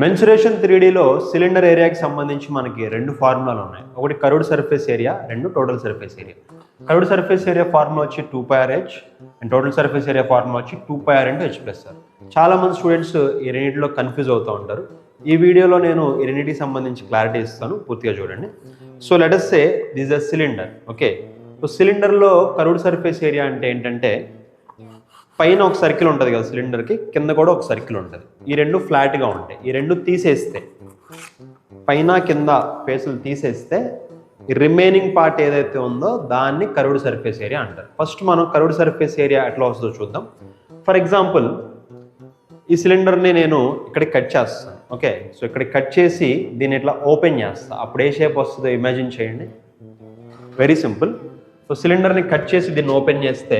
Mensuration 3Dలో cylinder ఏరియాకి సంబంధించి మనకి రెండు ఫార్ములాలు ఉన్నాయి. ఒకటి కర్వ్డ్ సర్ఫేస్ ఏరియా, రెండు total surface area. Curved surface area formula వచ్చి 2πrh and total surface area formula వచ్చి 2πr × h+r. చాలా మంది స్టూడెంట్స్ ఈ రెండింటిలో కన్ఫ్యూజ్ అవుతూ ఉంటారు. ఈ వీడియోలో నేను ఈ రెండింటికి సంబంధించి క్లారిటీ ఇస్తాను, పూర్తిగా చూడండి. So let us say this is a cylinder. Okay, so సిలిండర్లో కర్వ్డ్ సర్ఫేస్ ఏరియా అంటే ఏంటంటే పైన ఒక సర్కిల్ ఉంటుంది కదా సిలిండర్కి, కింద కూడా ఒక సర్కిల్ ఉంటుంది. ఈ రెండు ఫ్లాట్గా ఉంటాయి. ఈ రెండు తీసేస్తే, పైన కింద ఫేసులు తీసేస్తే ఈ రిమైనింగ్ పార్ట్ ఏదైతే ఉందో దాన్ని కర్వ్డ్ సర్ఫేస్ ఏరియా అంటారు. ఫస్ట్ మనం కర్వ్డ్ సర్ఫేస్ ఏరియా ఎట్లా వస్తుందో చూద్దాం. ఫర్ ఎగ్జాంపుల్ ఈ సిలిండర్ని నేను ఇక్కడికి కట్ చేస్తాను. ఓకే, సో ఇక్కడికి కట్ చేసి దీన్ని ఇట్లా ఓపెన్ చేస్తాను. అప్పుడు ఏ షేప్ వస్తుందో ఇమాజిన్ చేయండి. Very simple. సో సిలిండర్ని కట్ చేసి దీన్ని ఓపెన్ చేస్తే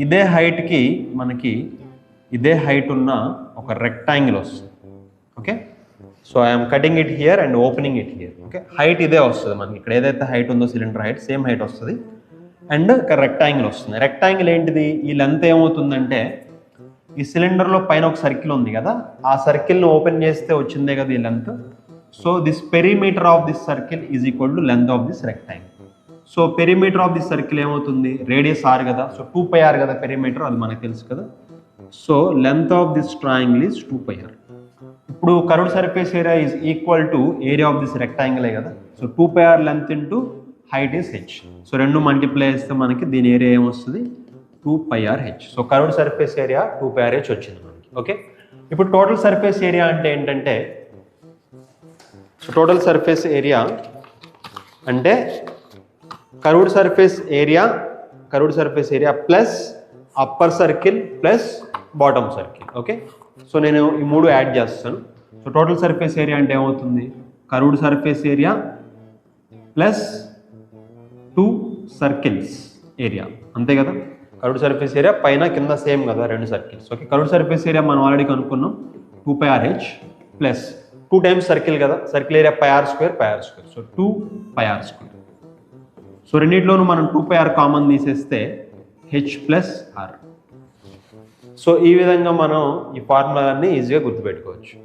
ఇదే హైట్కి మనకి ఇదే హైట్ ఉన్న ఒక రెక్టాంగిల్ వస్తుంది. Okay, so I'm cutting it here and opening it here. Okay, height ఇదే వస్తుంది మనకి. ఇక్కడ ఏదైతే హైట్ ఉందో సిలిండర్ హైట్ సేమ్ హైట్ వస్తుంది అండ్ ఒక రెక్టాంగిల్ వస్తుంది. రెక్టాంగిల్ ఏంటిది? ఈ లెంత్ ఏమవుతుందంటే ఈ సిలిండర్లో పైన ఒక సర్కిల్ ఉంది కదా, ఆ సర్కిల్ని ఓపెన్ చేస్తే వచ్చిందే కదా ఈ length. So this perimeter of this circle is equal to length of this rectangle. So perimeter of this circle ఏమవుతుంది? రేడియస్ r కదా, సో 2πr కదా పెరిమీటర్, అది మనకు తెలుసు కదా. So length of this triangle is 2πr. ఇప్పుడు curved surface area is equal to area of this రెక్టాంగిలే కదా. So 2πr length into height is h. So రెండు మల్టిప్లై చేస్తే మనకి దీని ఏరియా ఏమొస్తుంది? 2πrh. So curved surface area 2πrh వచ్చింది మనకి. ఓకే, ఇప్పుడు టోటల్ సర్ఫేస్ ఏరియా అంటే ఏంటంటే, సో టోటల్ సర్ఫేస్ ఏరియా అంటే curved surface area plus upper circle plus bottom circle. Okay, so నేను ఈ మూడు యాడ్ చేస్తాను. సో టోటల్ సర్ఫేస్ ఏరియా అంటే ఏమవుతుంది? Curved surface area plus 2 circles area, అంతే కదా. కర్వ్డ్ సర్ఫేస్ ఏరియా పైన కింద సేమ్ కదా, రెండు circles. Okay, curved surface area మనం ఆల్రెడీ కనుక్కున్నాం 2πrh ప్లస్ 2 టైమ్స్ సర్కిల్ కదా, circle area πr². So 2πr². So రెండింటిలోనూ మనం 2πr కామన్ తీసేస్తే h+r. సో ఈ విధంగా మనం ఈ ఫార్ములాన్ని ఈజీగా గుర్తుపెట్టుకోవచ్చు.